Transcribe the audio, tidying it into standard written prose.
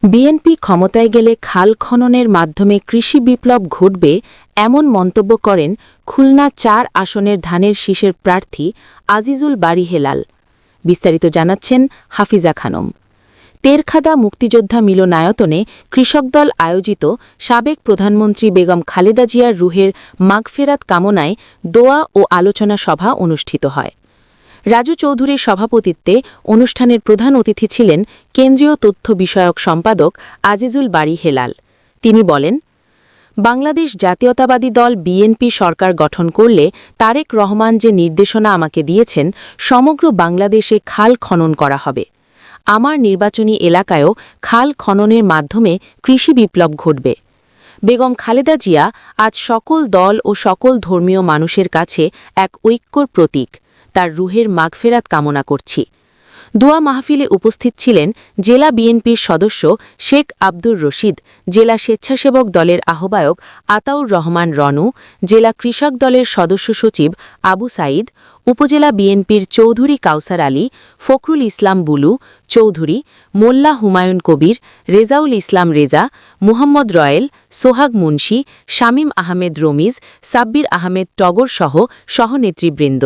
BNP ক্ষমতায় গেলে খাল খননের মাধ্যমে কৃষি বিপ্লব ঘটবে এমন মন্তব্য করেন খুলনা ৪ আসনের ধানের শীষের প্রার্থী আজিজুল বারী হেলাল। বিস্তারিত জানাচ্ছেন হাফিজা খানম। তেরখাদা মুক্তিযোদ্ধা মিলনায়তনে কৃষকদল আয়োজিত সাবেক প্রধানমন্ত্রী বেগম খালেদা জিয়ার রুহের মাগফেরাত কামনায় দোয়া ও আলোচনা সভা অনুষ্ঠিত হয়। রাজু চৌধুরীর সভাপতিত্বে অনুষ্ঠানের প্রধান অতিথি ছিলেন কেন্দ্রীয় তথ্য বিষয়ক সম্পাদক আজিজুল বারী হেলাল। তিনি বলেন, বাংলাদেশ জাতীয়তাবাদী দল বিএনপি সরকার গঠন করলে তারেক রহমান যে নির্দেশনা আমাকে দিয়েছেন, সমগ্র বাংলাদেশে খাল খনন করা হবে। আমার নির্বাচনী এলাকায়ও খাল খননের মাধ্যমে কৃষি বিপ্লব ঘটবে। বেগম খালেদা জিয়া আজ সকল দল ও সকল ধর্মীয় মানুষের কাছে এক ঐক্যর প্রতীক। তার রুহের মাগফেরাত কামনা করছি। দোয়া মাহফিলে উপস্থিত ছিলেন জেলা বিএনপির সদস্য শেখ আব্দুর রশিদ, জেলা স্বেচ্ছাসেবক দলের আহ্বায়ক আতাউর রহমান রনু, জেলা কৃষক দলের সদস্য সচিব আবু সাঈদ, উপজেলা বিএনপির চৌধুরী কাউসার আলী, ফখরুল ইসলাম বুলু চৌধুরী, মোল্লা হুমায়ুন কবির, রেজাউল ইসলাম রেজা, মুহাম্মদ রয়েল, সোহাগ মুন্সি, শামীম আহমেদ রমিজ, সাব্বির আহমেদ টগর সহ সহনেতৃবৃন্দ।